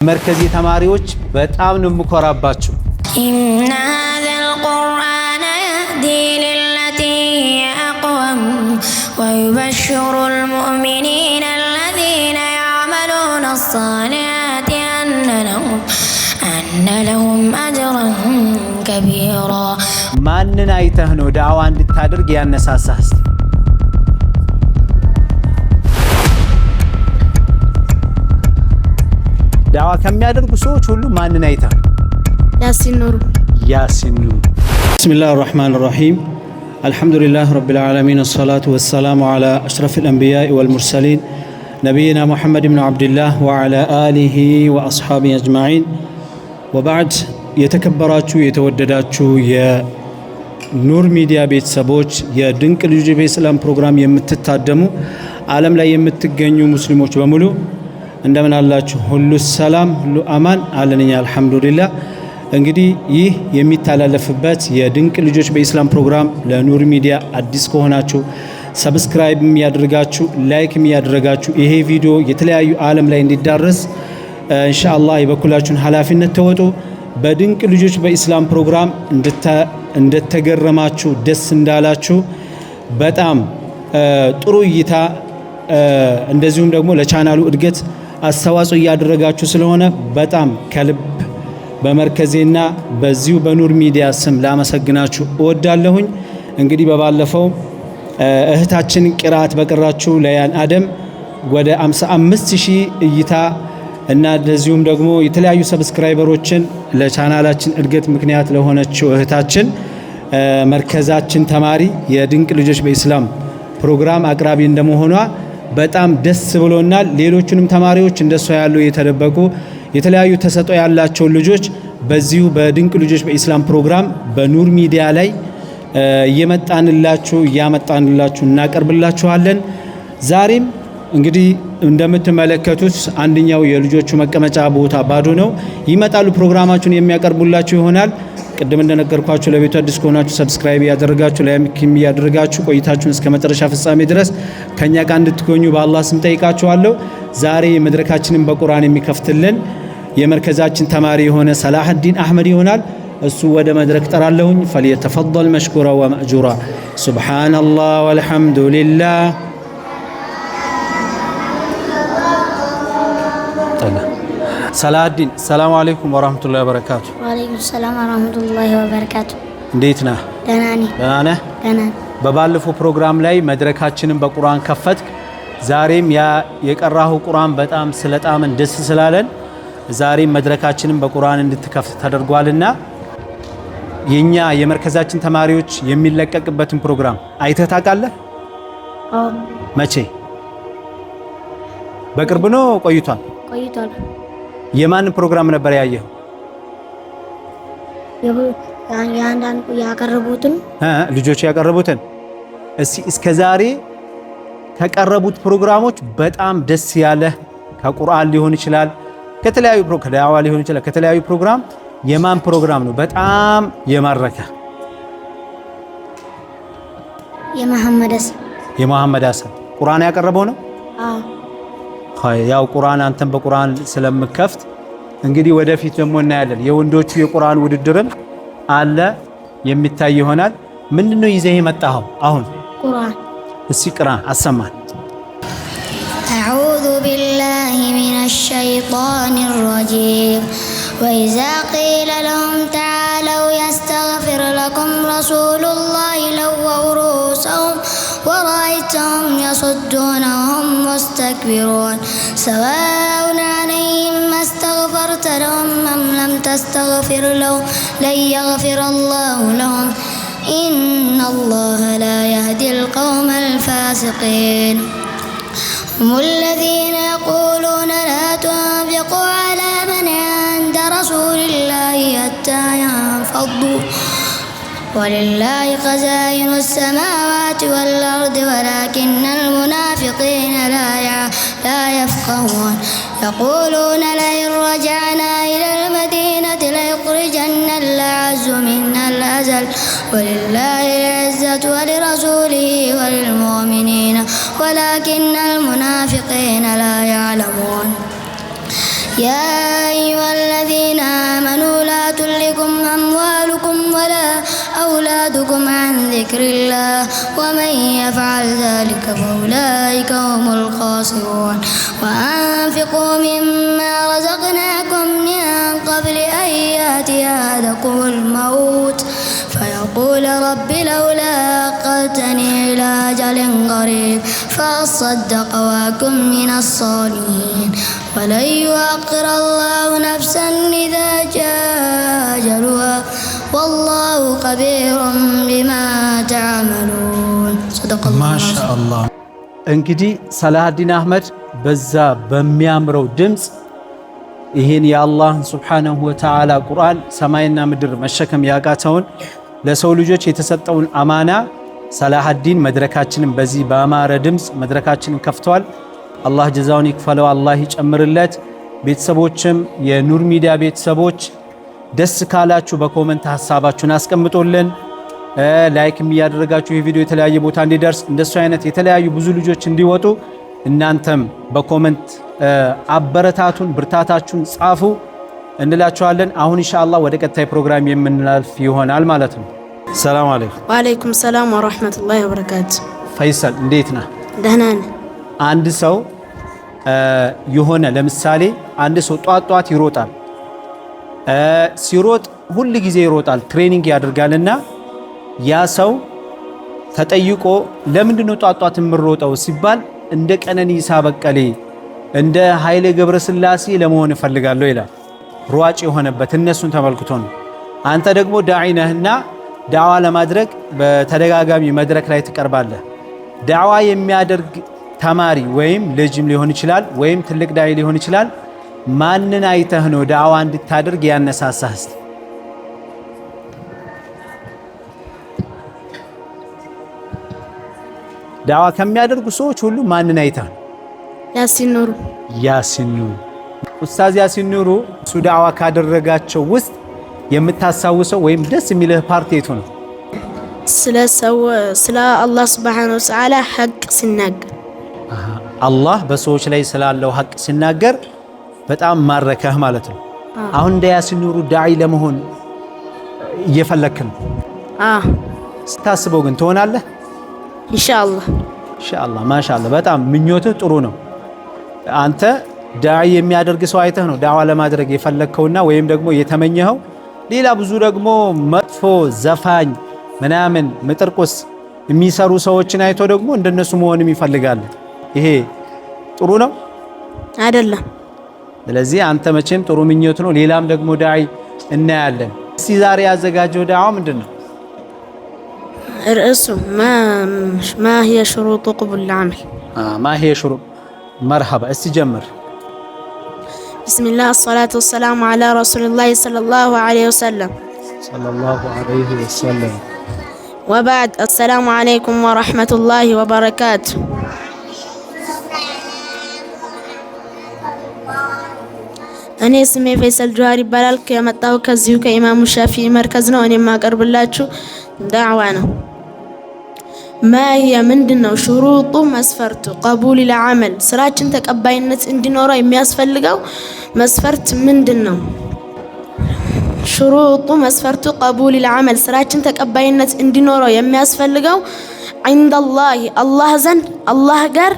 مركزي ተማሪዎች በጣም ነው ምኮራባችሁ إن هذا القرآن يهدي للتي هي أقوم ويبشر المؤمنين الذين يعملون الصالحات أن لهم أجرا كبيرا ማንን አይተህ ነው ዳዋ እንድታደርግ ያነሳሳህ ዳዋ ከሚያደርጉ ሰዎች ሁሉ ማንን አይተህ ያሲን ኑሩ ብስሚላሂር ረህማኒር ረሂም አልሐምዱሊላህ ረቢል ዓለሚን ወሰላቱ ወሰላሙ ዐላ አሽረፊል አንቢያኢ ወል ሙርሰሊን ነቢይና ሙሐመድ ኢብኑ አብዱላህ ወዐላ አሊሂ ወአስሐቢሂ አጅማዒን ወባዕድ የተከበራችሁ የተወደዳችሁ የኑር ሚዲያ ቤተሰቦች የድንቅ ልጆች በኢስላም ፕሮግራም የምትታደሙ ዓለም ላይ የምትገኙ ሙስሊሞች በሙሉ እንደምን አላችሁ? ሁሉ ሰላም ሁሉ አማን አለንኛ አልহামዱሊላህ። እንግዲህ ይህ የሚተላለፍበት የድንቅ ልጆች በኢስላም ፕሮግራም ለኑር ሚዲያ አዲስ ከሆናችሁ ሰብስክራይብ ያድርጋችሁ፣ ላይክ ያድርጋችሁ። ይሄ ቪዲዮ የተለያዩ ዓለም ላይ እንዲዳረስ ኢንሻአላህ የበኩላችሁን ኃላፊነት ተወጡ። በድንቅ ልጆች በኢስላም ፕሮግራም እንደተገረማችሁ ደስ እንዳላችሁ በጣም ጥሩ እይታ እንደዚሁም ደግሞ ለቻናሉ እድገት አስተዋጽኦ ያደረጋችሁ ስለሆነ በጣም ከልብ በመርከዜና በዚሁ በኑር ሚዲያ ስም ላመሰግናችሁ እወዳለሁኝ። እንግዲህ በባለፈው እህታችን ቂራት በቀራችሁ ለያን አደም ወደ 55000 እይታ እና እንደዚሁም ደግሞ የተለያዩ ሰብስክራይበሮችን ለቻናላችን እድገት ምክንያት ለሆነችው እህታችን መርከዛችን ተማሪ የድንቅ ልጆች በኢስላም ፕሮግራም አቅራቢ እንደመሆኗ በጣም ደስ ብሎናል። ሌሎችንም ተማሪዎች እንደሷ ያሉ የተደበቁ የተለያዩ ተሰጥኦ ያላቸው ልጆች በዚሁ በድንቅ ልጆች በኢስላም ፕሮግራም በኑር ሚዲያ ላይ እያመጣንላችሁ እናቀርብላችኋለን። ዛሬም እንግዲህ እንደምትመለከቱት አንደኛው የልጆቹ መቀመጫ ቦታ ባዶ ነው። ይመጣሉ፣ ፕሮግራማችሁን የሚያቀርቡላችሁ ይሆናል። ቅድም እንደነገርኳችሁ ለቤቱ አዲስ ከሆናችሁ ሰብስክራይብ ያደርጋችሁ ላይክም ያደርጋችሁ ቆይታችሁን እስከ መጨረሻ ፍጻሜ ድረስ ከኛ ጋር እንድትገኙ በአላህ ስም ጠይቃችኋለሁ። ዛሬ መድረካችንን በቁርአን የሚከፍትልን የመርከዛችን ተማሪ የሆነ ሰላህዲን አህመድ ይሆናል። እሱ ወደ መድረክ ጠራለሁኝ። فليتفضل مشكورا ومأجورا سبحان الله والحمد لله ሰላህዲን ሰላም አለይኩም ወራህመቱላሂ ወበረካቱ። ወአለይኩም ሰላም ወራህመቱላሂ ወበረካቱ። እንዴት ነህ? ደህና ነኝ። ደህና ነህ? በባለፈው ፕሮግራም ላይ መድረካችንን በቁርአን ከፈትክ። ዛሬም የቀራሁ ቁርአን በጣም ስለጣመን ደስ ስላለን ዛሬም መድረካችንን በቁርአን እንድትከፍት ተደርጓልና የኛ የመርከዛችን ተማሪዎች የሚለቀቅበትን ፕሮግራም አይተህ ታውቃለህ? አዎ። መቼ? በቅርብ ነው? ቆይቷል? የማን ፕሮግራም ነበር ያየው? ያንዳንዱ ያቀረቡትን ልጆች ያቀረቡትን። እስከ ዛሬ ከቀረቡት ፕሮግራሞች በጣም ደስ ያለ ከቁርአን ሊሆን ይችላል ከተለያዩ ከዳዋ ሊሆን ይችላል ከተለያዩ ፕሮግራም የማን ፕሮግራም ነው በጣም የማረከ? የመሐመድ ሐሰን ቁርአን ያቀረበው ነው? አዎ። ያው ቁርአን አንተም በቁርአን ስለምከፍት እንግዲህ ወደፊት ደግሞ እናያለን። የወንዶቹ የቁርአን ውድድርም አለ የሚታይ ይሆናል። ምንድነው ይዘህ የመጣኸው አሁን? ቁርአን። እስኪ ቅራ አሰማን። أعوذ بالله من الشيطان الرجيم وإذا قيل لهم تعالوا يستغفر لكم رسول الله لووا رؤوسهم ورأيتهم يصدون وهم مستكبرون سواء عليهم ما استغفرت لهم أم لم تستغفر لهم لن يغفر الله لهم إن الله لا يهدي القوم الفاسقين هم الذين يقولون لا تنفقوا على من عند رسول الله حتى ينفضوا ولله خزائن السماوات والأرض ولكن المنافقين لا يفقهون يقولون لئن رجعنا إلى المدينة ليخرجن الأعز منا الأذل ولله العزة ولرسوله وللمؤمنين ولكن المنافقين لا يعلمون يا أيها الذين آمنوا لا تلهكم أموالكم ولا أولادكم عن ذكر الله ومن يفعل ذلك فأولئك هم الخاسرون وأنفقوا مما رزقناكم من قبل أن يأتي أحدكم الموت فيقول رب لولا أخرتني إلى أجل قريب فأصدق وأكن من الصالحين ولن يؤخر الله نفسا إذا جاء أجلها والله خبير بما تعملون صدق الله ما شاء الله እንግዲህ ሰላሃዲን አህመድ በዛ በሚያምረው ድምጽ ይሄን የአላህን ሱብሓነሁ ወተዓላ ቁርአን ሰማይና ምድር መሸከም ያቃተውን ለሰው ልጆች የተሰጠውን አማና ሰላሃዲን መድረካችንን በዚህ በአማረ ድምጽ መድረካችንን ከፍቷል። አላህ ጀዛውን ይክፈለው፣ አላህ ይጨምርለት። ቤተሰቦችም የኑር ሚዲያ ቤተሰቦች ደስ ካላችሁ በኮሜንት ሐሳባችሁን አስቀምጡልን። ላይክም እያደረጋችሁ ይህ ቪዲዮ የተለያየ ቦታ እንዲደርስ እንደሱ አይነት የተለያዩ ብዙ ልጆች እንዲወጡ እናንተም በኮሜንት አበረታቱን፣ ብርታታችሁን ጻፉ እንላችኋለን። አሁን ኢንሻአላህ ወደ ቀጣይ ፕሮግራም የምናልፍ ይሆናል ማለት ነው። ሰላም አለይኩም። ወአለይኩም ሰላም ወራህመቱላሂ ወበረካቱ። ፈይሰል እንዴት ነህ? ደህና ነኝ። አንድ ሰው የሆነ ለምሳሌ አንድ ሰው ጧት ይሮጣል። ሲሮጥ ሁሉ ጊዜ ይሮጣል፣ ትሬኒንግ ያደርጋልና ያ ሰው ተጠይቆ ለምንድነው ጧት የምሮጠው ሲባል እንደ ቀነኒሳ በቀሌ እንደ ኃይሌ ገብረስላሴ ለመሆን እፈልጋለሁ ይላል። ሯጭ የሆነበት እነሱን ተመልክቶ ነው። አንተ ደግሞ ዳዒ ነህና ዳዋ ለማድረግ በተደጋጋሚ መድረክ ላይ ትቀርባለህ። ዳዋ የሚያደርግ ተማሪ ወይም ልጅም ሊሆን ይችላል ወይም ትልቅ ዳዒ ሊሆን ይችላል። ማንን አይተህ ነው ዳዋ እንድታደርግ ያነሳሳህ? ዳዋ ከሚያደርጉ ሰዎች ሁሉ ማንን አይተህ ነው? ያሲን ኑሩ ኡስታዝ ያሲን ኑሩ እሱ ዳዋ ካደረጋቸው ውስጥ የምታሳውሰው ወይም ደስ የሚልህ ፓርቲ የቱ ነው? ስለ አላህ ሱብሓነሁ ወተዓላ ሐቅ ሲናገር አላህ በሰዎች ላይ ስላለው ሐቅ ሲናገር በጣም ማረከህ ማለት ነው። አሁን እንደ ያሲን ኑሩ ዳዒ ለመሆን እየፈለክ ነው? ስታስበው ግን ትሆናለህ? ኢንሻአላህ ማሻአላህ በጣም ምኞትህ ጥሩ ነው። አንተ ዳዒ የሚያደርግ ሰው አይተህ ነው ዳዋ ለማድረግ የፈለከውና ወይም ደግሞ የተመኘኸው። ሌላ ብዙ ደግሞ መጥፎ ዘፋኝ ምናምን ምጥርቁስ የሚሰሩ ሰዎችን አይቶ ደግሞ እንደነሱ መሆንም ይፈልጋል። ይሄ ጥሩ ነው አይደለም? ስለዚህ አንተ መቼም ጥሩ ምኞት ነው። ሌላም ደግሞ ዳዒ እናያለን። እስቲ ዛሬ ያዘጋጀው ዳዋ ምንድነው? ርዕሱ ما هي شروط قبول العمل ما هي شروط مرحبا እስቲ ጀምር። بسم الله الصلاة والسلام على رسول الله صلى الله عليه وسلم وبعد السلام عليكم ورحمة الله وبركاته እኔ ስሜ ፈይሰል ጆሃር ይባላል። ከመጣው ከዚሁ ከኢማሙ ሻፊዒ መርከዝ ነው። እኔ ማቀርብላችሁ ዳዕዋ ነው። ማየ ምንድነው? ሽሩጡ መስፈርቱ ቀቡል ለዓመል ስራችን ተቀባይነት እንዲኖረው የሚያስፈልገው መስፈርት ምንድነው? ሽሩጡ መስፈርቱ ቀቡል ለዓመል ስራችን ተቀባይነት እንዲኖረው የሚያስፈልገው ዐንደላህ አላህ ዘንድ አላህ ጋር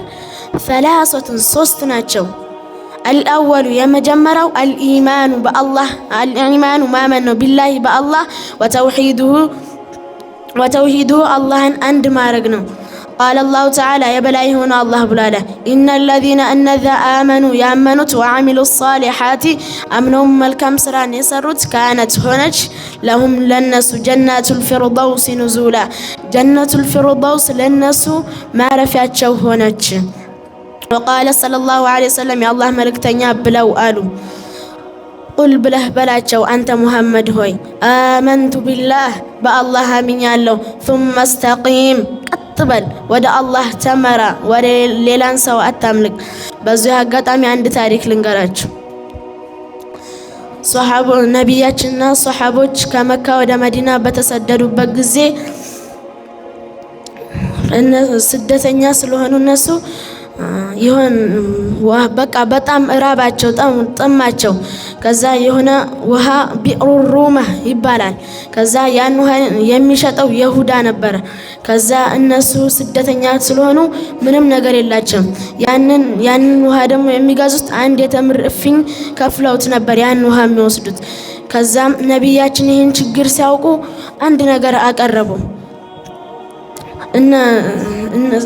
ሰላሰቱን ሶስት ናቸው። الأول يمجمرو الإيمان بالله الإيمان ما من بالله بالله وتوحيده الله أند ما رجنو قال الله تعالى يا بلاي هنا الله بلاله إن الذين آمنوا يأمنوا وعملوا الصالحات أمنهم الكم سران يسرت كانت هناك لهم للناس جنات الفردوس نزولا جنة الفردوس للناس ما رفعت شو هناك وقال صلى الله عليه وسلم يا الله ملكتني بلو قالوا قل بله بلاچو أنت محمد هوي آمنت بالله بالله من يالله ثم استقيم قطبل ود الله تمرا ود ليلان سو أتملك بزوها قطامي عند تاريخ لنقراچو صحابو نبياتنا صحابوች ከመካ ወደ መዲና በተሰደዱበት ጊዜ ስደተኛ ስለሆኑ እነሱ ይሆን በቃ በጣም እራባቸው ጠማቸው። ከዛ የሆነ ውሃ ቢዕሩ ሩማ ይባላል። ከዛ ያን ውሃ የሚሸጠው ይሁዳ ነበር። ከዛ እነሱ ስደተኛ ስለሆኑ ምንም ነገር የላቸውም። ያንን ውሃ ደግሞ የሚገዙት አንድ የተምር እፍኝ ከፍለውት ነበር ያን ውሃ የሚወስዱት። ከዛም ነቢያችን ይህን ችግር ሲያውቁ አንድ ነገር አቀረቡ።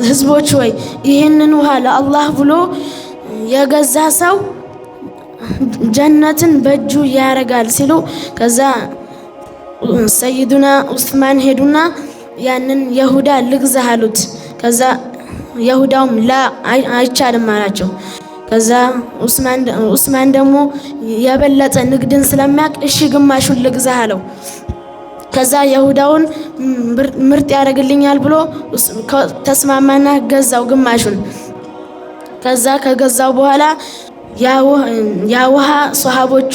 ህዝቦች ወይ ይህንን ውሃ ለአላህ ብሎ የገዛ ሰው ጀነትን በእጁ ያረጋል ሲሉ፣ ከዛ ሰይዱና ዑስማን ሄዱና ያንን ይሁዳ ልግዛህ አሉት። ከዛ ይሁዳውም ላ አይቻልም አላቸው። ከዛ ዑስማን ደግሞ የበለጠ ንግድን ስለሚያውቅ እሺ ግማሹን ልግዛህ አለው። ከዛ ይሁዳውን ምርጥ ያደርግልኛል ብሎ ተስማማና ገዛው ግማሹን። ከዛ ከገዛው በኋላ ያ ውሃ ሷሃቦቹ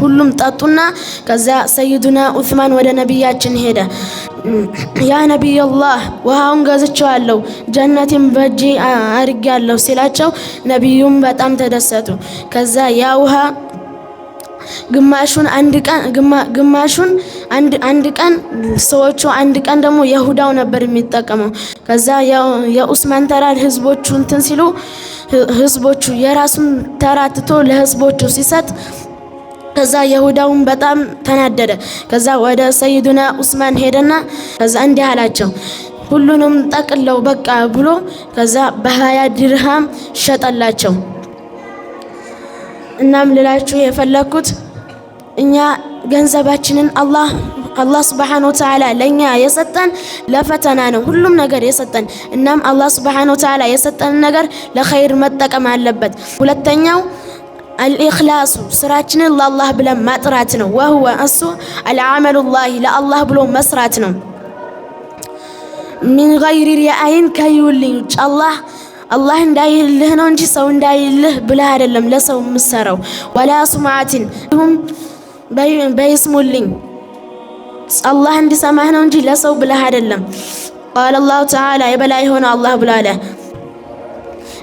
ሁሉም ጠጡና ከዛ ሰይዱና ዑስማን ወደ ነቢያችን ሄደ። ያ ነቢይላህ ውሃውን ገዝቼዋለሁ ጀነቴን በእጄ አድርጌያለሁ ሲላቸው ነቢዩም በጣም ተደሰቱ። ከዛ ያ ውሃ ግማሹን አንድ ቀን ሰዎቹ አንድ ቀን ደግሞ ይሁዳው ነበር የሚጠቀመው። ከዛ የዑስማን ተራ ህዝቦቹ እንትን ሲሉ ህዝቦቹ የራሱን ተራ ትቶ ለህዝቦቹ ሲሰጥ ከዛ ይሁዳውን በጣም ተናደደ። ከዛ ወደ ሰይዱና ዑስማን ሄደና ከዛ እንዲህ አላቸው ሁሉንም ጠቅለው በቃ ብሎ ከዛ በ20 ድርሃም ሸጠላቸው። እናም ልላችሁ የፈለኩት እኛ ገንዘባችንን አላህ ሱብሓነሁ ወተዓላ ለኛ የሰጠን ለፈተና ነው ሁሉም ነገር የሰጠን። እናም አላህ ሱብሓነሁ ወተዓላ የሰጠን ነገር ለኸይር መጠቀም አለበት። ሁለተኛው አልኢኽላሱ ስራችንን ለአላህ ብለን ማጥራት ነው። ወሁወ እሱ አልዓመሉላህ ለአላህ ብሎ መስራት ነው። ሚን ገይሪ ሪአይን ከይውልኝ ውጭ አላህ እንዳይልህ ነው እንጂ ሰው እንዳይልህ ብለህ አይደለም ለሰው የምትሰራው። ወላ ሱምዓትን በይስሙልኝ አላህ እንዲሰማህ ነው እንጂ ለሰው ብለህ አይደለም። ቃለ አላሁ ተዓላ የበላይ ሆነ አላህ ብሏል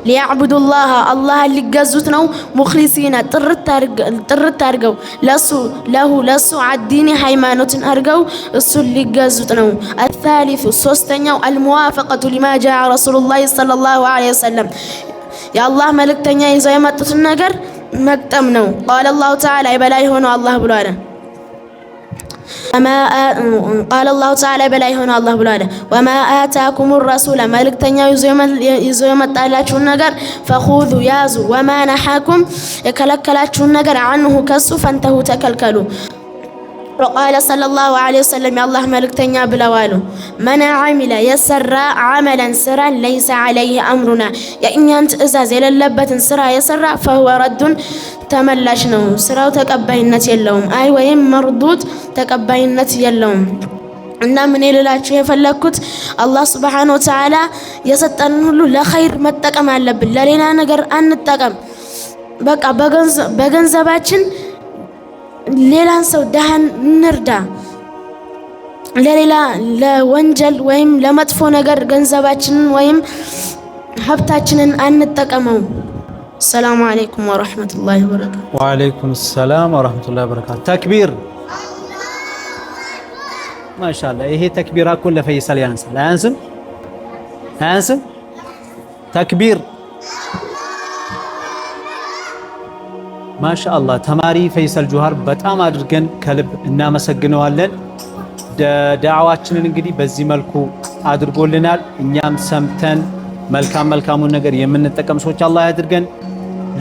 ሊያዕቡዱላህ አላህን ሊገዙት ነው። ሙኽሊሲና ጥርት አድርገው ለሱ አዲኒ ሃይማኖትን አድርገው እሱን ሊገዙት ነው። አታሊቱ ሶስተኛው አልሙዋፈቀቱ ሊማ ጃአ ረሱሉላህ ሰለላሁ ዐለይሂ ወሰለም የአላህ መልእክተኛ ይዘው የመጡትን ነገር መቅጠም ነው። ቃለ አላሁ ተዓላ የበላይ ሆነ አላህ ብሏል ቃለ አላሁ ተዓላ በላይ ሆነ አላህ ብሏል ወማ አታኩም ረሱለ መልእክተኛው ይዞ የመጣላችሁን ነገር ፈኹዙ ያዙ፣ ወማ ነሐኩም የከለከላችሁን ነገር አንሁ ከሱ ፈንተሁ ተከልከሉ። ወቃለ ሰለላሁ ዐለይሂ ወሰለም የአላህ መልእክተኛ ብለዋሉ መን ዓሚለ የሰራ ዓመለን ስራን ለይሰ ዐለይሂ አምሩና የእኛን ትእዛዝ የሌለበትን ስራ የሰራ ፈሁወ ረዱን ተመላሽ ነው፣ ስራው ተቀባይነት የለውም። አይ ወይም መርዱድ ተቀባይነት የለውም። እና ምን ልላችሁ የፈለኩት አላህ ሱብሓነሁ ወተዓላ የሰጠንን ሁሉ ለኸይር መጠቀም አለብን፣ ለሌላ ነገር አንጠቀም። በቃ በገንዘባችን ሌላን ሰው ደሃን እንርዳ፣ ለሌላ ለወንጀል ወይም ለመጥፎ ነገር ገንዘባችንን ወይም ሀብታችንን አንጠቀመው። ሰላም አለይኩም ወራህመቱላሂ ወበረካቱ። ወአለይኩም ሰላም ወራህመቱላሂ ወበረካቱ። ተክቢር ማሻአላህ። ይሄ ተክቢራ እኮ ለፈይሰል ያንሳል። አያንስም? ተክቢር ማሻአላህ። ተማሪ ፈይሰል ጁሃር በጣም አድርገን ከልብ እናመሰግነዋለን። ዳዕዋችንን እንግዲህ በዚህ መልኩ አድርጎልናል። እኛም ሰምተን መልካሙን ነገር የምንጠቀም ሰዎች አላህ ያድርገን።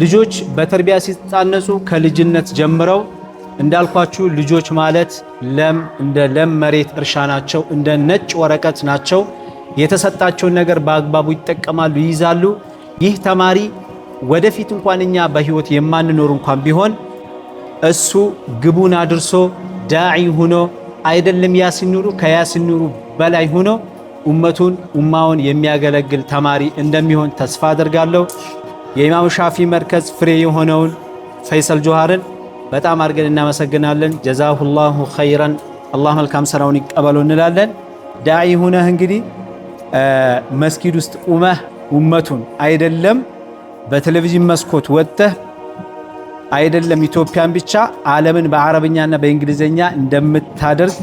ልጆች በተርቢያ ሲታነጹ ከልጅነት ጀምረው እንዳልኳችሁ ልጆች ማለት እንደ ለም መሬት እርሻ ናቸው፣ እንደ ነጭ ወረቀት ናቸው። የተሰጣቸውን ነገር በአግባቡ ይጠቀማሉ፣ ይይዛሉ። ይህ ተማሪ ወደፊት እንኳን እኛ በህይወት የማንኖር እንኳን ቢሆን እሱ ግቡን አድርሶ ዳዒ ሆኖ አይደለም ያሲን ኑሩ ከያሲን ኑሩ በላይ ሆኖ ኡማውን የሚያገለግል ተማሪ እንደሚሆን ተስፋ አደርጋለሁ። የኢማም ሻፊ መርከዝ ፍሬ የሆነውን ፈይሰል ጁሃርን በጣም አድርገን እናመሰግናለን። ጀዛሁላሁ ኸይረን፣ አላህ መልካም ስራውን ይቀበለው እንላለን። ዳዒ ሆነህ እንግዲህ መስጊድ ውስጥ ቁመህ ኡመቱን አይደለም በቴሌቪዥን መስኮት ወጥተህ አይደለም ኢትዮጵያን ብቻ ዓለምን በአረብኛና በእንግሊዘኛ እንደምታደርግ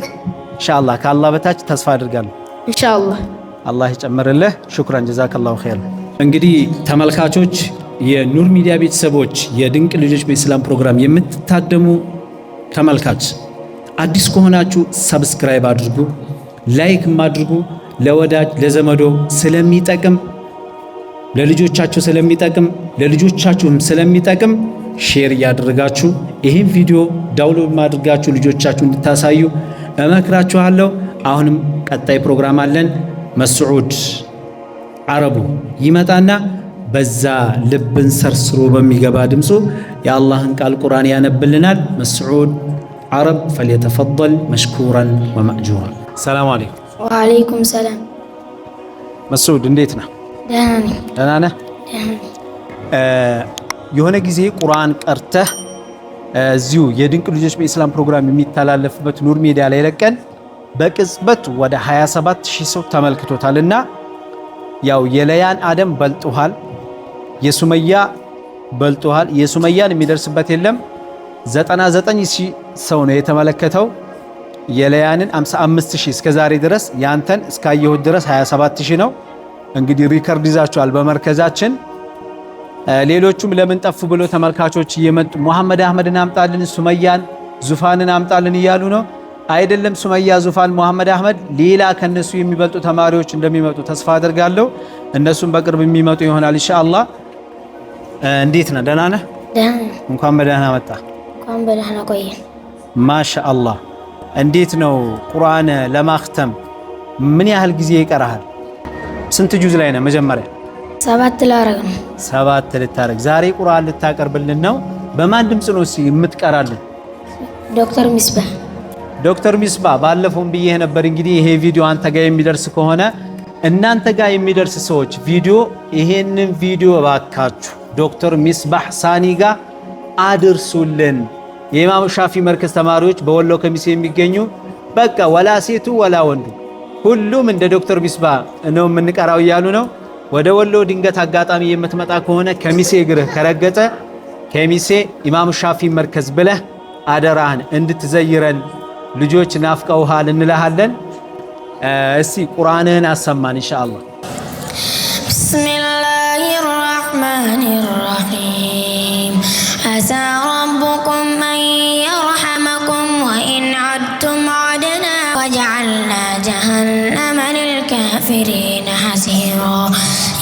ኢንሻአላህ ከአላህ በታች ተስፋ አድርጋለሁ። ኢንሻአላህ አላህ ይጨምርልህ። ሹክራን ጀዛከላሁ ኸይር። እንግዲህ ተመልካቾች፣ የኑር ሚዲያ ቤተሰቦች፣ የድንቅ ልጆች በኢስላም ፕሮግራም የምትታደሙ ተመልካች አዲስ ከሆናችሁ ሰብስክራይብ አድርጉ፣ ላይክም አድርጉ። ለወዳጅ ለዘመዶ ስለሚጠቅም ለልጆቻችሁ ስለሚጠቅም ለልጆቻችሁም ስለሚጠቅም ሼር እያደረጋችሁ ይህን ቪዲዮ ዳውንሎድ ማድረጋችሁ ልጆቻችሁ እንድታሳዩ እመክራችኋለሁ። አሁንም ቀጣይ ፕሮግራም አለን። መስዑድ አረቡ ይመጣና በዛ ልብን ሰርስሮ በሚገባ ድምፁ የአላህን ቃል ቁርአን ያነብልናል። መስዑድ አረብ فليتفضل مشكورا ومأجورا። ሰላም አለይኩም። ወአለይኩም ሰላም። መስዑድ እንዴት ነህ? ደህና ነህ? የሆነ ጊዜ ቁርአን ቀርተህ እዚሁ የድንቅ ልጆች በኢስላም ፕሮግራም የሚተላለፍበት ኑር ሚዲያ ላይ ለቀን በቅጽበት ወደ 27000 ሰው ተመልክቶታልና ያው የለያን አደም በልጦሃል፣ የሱመያ በልጦሃል። የሱመያን የሚደርስበት የለም። 99000 ሰው ነው የተመለከተው። የለያንን 55000 እስከዛሬ ድረስ ያንተን እስካየሁት ድረስ 27000 ነው። እንግዲህ ሪከርድ ይዛችኋል በመርከዛችን። ሌሎቹም ለምን ጠፉ ብሎ ተመልካቾች እየመጡ መሐመድ አህመድን አምጣልን፣ ሱመያን ዙፋንን አምጣልን እያሉ ነው። አይደለም ሱመያ ዙፋን መሐመድ አህመድ ሌላ ከነሱ የሚበልጡ ተማሪዎች እንደሚመጡ ተስፋ አደርጋለሁ። እነሱም በቅርብ የሚመጡ ይሆናል ኢንሻአላህ። እንዴት ነህ? ደህና ነህ? እንኳን በደህና መጣ። እንኳን በደህና ቆየ። ማሻአላህ። እንዴት ነው ቁርአን ለማክተም ምን ያህል ጊዜ ይቀርሃል? ስንት ጁዝ ላይ ነህ? መጀመሪያ 7 ላረግ ነው። 7 ልታረግ። ዛሬ ቁርአን ልታቀርብልን ነው። በማን ድምፅ ነው የምትቀራልን? ዶክተር ሚስባህ። ዶክተር ሚስባህ ባለፈውም ብዬ ነበር። እንግዲህ ይሄ ቪዲዮ አንተ ጋር የሚደርስ ከሆነ እናንተ ጋር የሚደርስ ሰዎች ቪዲዮ ይሄንን ቪዲዮ ባካችሁ ዶክተር ሚስባህ ሳኒ ጋር አድርሱልን። የኢማሙ ሻፊ መርከዝ ተማሪዎች በወሎ ከሚሴ የሚገኙ በቃ ወላ ሴቱ ወላ ወንዱ ሁሉም እንደ ዶክተር ሚስባህ ነው የምንቀራው እያሉ ነው። ወደ ወሎ ድንገት አጋጣሚ የምትመጣ ከሆነ ከሚሴ እግርህ ከረገጠ ከሚሴ ኢማሙ ሻፊ መርከዝ ብለህ አደራህን እንድትዘይረን ልጆች ናፍቀውሃል እንልሃለን። እስቲ ቁርአንህን አሰማን ኢንሻአላህ። ቢስሚላሂር ረህማኒር ረሂም አሳ ረቡኩም አን የርሐመኩም ወኢን ዐድቱም ዐድና ወጀዐልና ጀሀነመ ሊልካፊሪነ ሐሲራ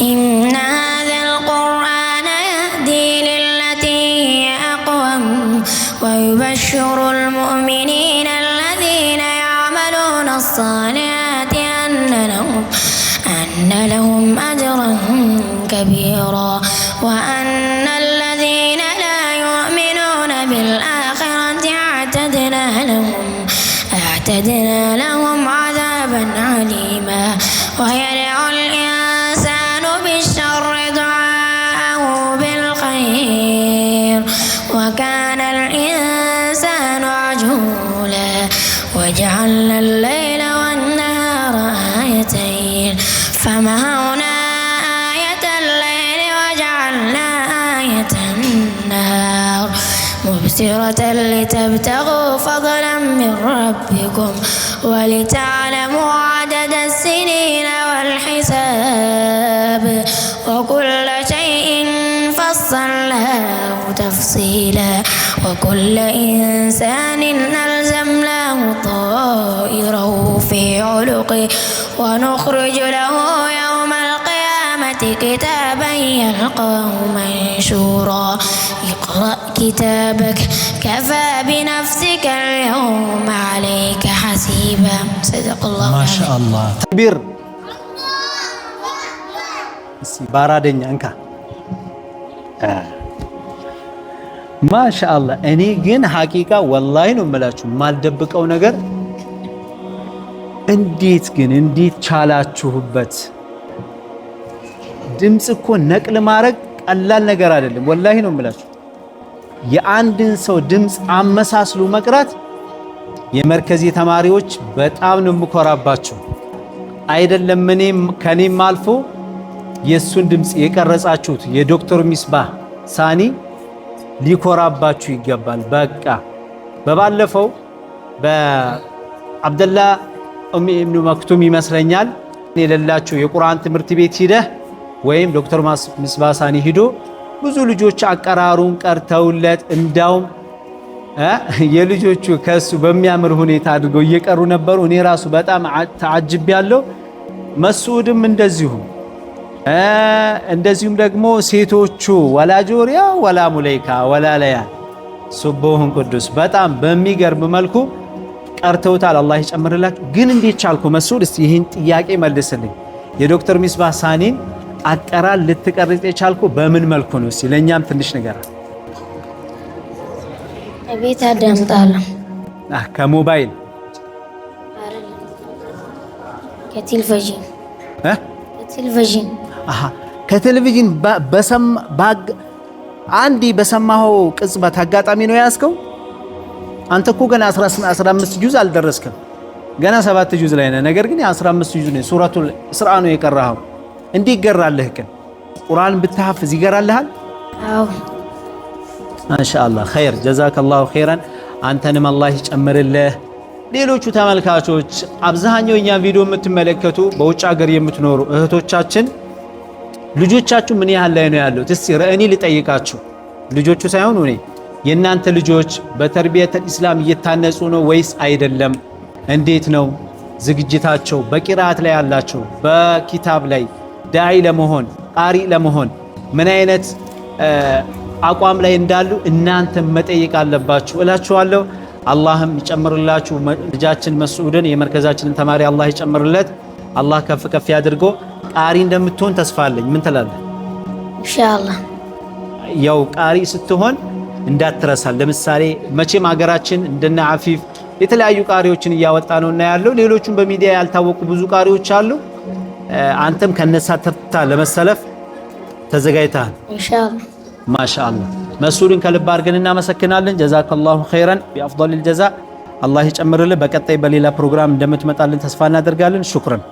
ኢነ ሃዘል ቁርአነ የህዲ ሊለቲ ሂየ አቅወም ወዩበሽሩል ሙእሚኒነ الذين يعملون الصالحات أن لهم أجرا كبيرا وأن الذين لا يؤمنون بالآخرة أعتدنا لهم عذابا عليما ويدعو الإنسان بالشر دعاءه بالخير وكان الإنسان عجولا وجعلنا الليل والنهار آيتين فمحونا آية الليل وجعلنا آية النهار مبصرة لتبتغوا فضلا من ربكم ولتعلموا عدد السنين والحساب وكل شيء فصلناه تفصيلا وكل إنسان ألزمناه طائره في عنقه ونخرج له يوم القيامة كتابا يلقاه منشورا اقرأ كتابك كفى بنفسك اليوم عليك حسيبا صدق الله ما شاء الله تكبير بارادين انك ማሻአላህ እኔ ግን ሐቂቃ ወላሂ ነው የምላችሁ ማልደብቀው ነገር እንዴት ቻላችሁበት? ድምጽ እኮ ነቅል ማድረግ ቀላል ነገር አይደለም። ወላሂ ነው የምላችሁ የአንድን ሰው ድምጽ አመሳስሉ መቅራት የመርከዚ ተማሪዎች በጣም ነው የምኮራባቸው። አይደለም እኔም ከኔም አልፎ የሱን ድምጽ የቀረጻችሁት የዶክተር ሚስባህ ሳኒ ሊኮራባችሁ ይገባል። በቃ በባለፈው በአብደላ ኢብኑ መክቱም ይመስለኛል የሌላችሁ የቁርአን ትምህርት ቤት ሂደህ ወይም ዶክተር ሚስባህ ሳኒ ሂዶ ብዙ ልጆች አቀራሩን ቀርተውለት እንዳውም የልጆቹ ከሱ በሚያምር ሁኔታ አድርገው እየቀሩ ነበሩ። እኔ ራሱ በጣም ተዓጅቤያለሁ። መስዑድም እንደዚሁም ደግሞ ሴቶቹ ወላ ጆሪያ ወላ ሙለይካ ወላ ለያ ሱቡሁን ቅዱስ በጣም በሚገርም መልኩ ቀርተውታል። አላህ ይጨምርላችሁ። ግን እንዴት ቻልኩ መስዑድ? እስቲ ይህን ጥያቄ መልስልኝ። የዶክተር ሚስባህ ሳኒን አቀራር ልትቀርጽ የቻልኩ በምን መልኩ ነው? እስቲ ለኛም ትንሽ ነገር ቤት አዳምጣለሁ። ከሞባይል ከቴሌቪዥን አንዴ በሰማኸው ቅጽበት አጋጣሚ ነው ያዝከው? አንተ እኮ ገና 15 ጁዝ አልደረስክም። ገና 7 ጁዝ ላይ ነህ። ነገር ግን 15 ጁዝ ነው ሱረቱል ኢስራ ነው የቀራኸው። እንዲህ ይገራልህ። ግን ቁርአን ብትሐፍዝ ይገራልሃል? አዎ ማሻአላህ ኸይር ጀዛከላሁ ኸይራን። አንተንም አላህ ይጨምርልህ። ሌሎቹ ተመልካቾች አብዛኛው እኛ ቪዲዮ የምትመለከቱ በውጭ ሀገር የምትኖሩ እህቶቻችን ልጆቻችሁ ምን ያህል ላይ ነው ያሉት? እስቲ እኔ ልጠይቃችሁ፣ ልጆቹ ሳይሆን እኔ የእናንተ ልጆች በተርቢየተል ኢስላም እየታነጹ ነው ወይስ አይደለም? እንዴት ነው ዝግጅታቸው? በቂራአት ላይ ያላቸው፣ በኪታብ ላይ ዳዒ ለመሆን ቃሪ ለመሆን ምን አይነት አቋም ላይ እንዳሉ እናንተ መጠየቅ አለባችሁ እላችኋለሁ። አላህም ይጨምርላችሁ። ልጃችን መስዑድን የመርከዛችንን ተማሪ አላህ ይጨምርለት። አላህ ከፍ ከፍ ያድርጎ። ቃሪ እንደምትሆን ተስፋ አለኝ። ምን ትላለህ? ኢንሻአላህ። ያው ቃሪ ስትሆን እንዳትረሳል። ለምሳሌ መቼም ሀገራችን እንደነ አፊፍ የተለያዩ ቃሪዎችን እያወጣ ነው እና ያለው ሌሎቹም በሚዲያ ያልታወቁ ብዙ ቃሪዎች አሉ። አንተም ከነሳ ተርታ ለመሰለፍ ተዘጋጅተሃል? ኢንሻአላህ። ማሻአላህ። መስዑድን ከልብ አድርገን እናመሰግናለን። ጀዛከላሁ ኸይረን ቢአፍደሊል ጀዛ። አላህ ይጨምርልህ። በቀጣይ በሌላ ፕሮግራም እንደምትመጣልን ተስፋ እናደርጋለን። ሹክራን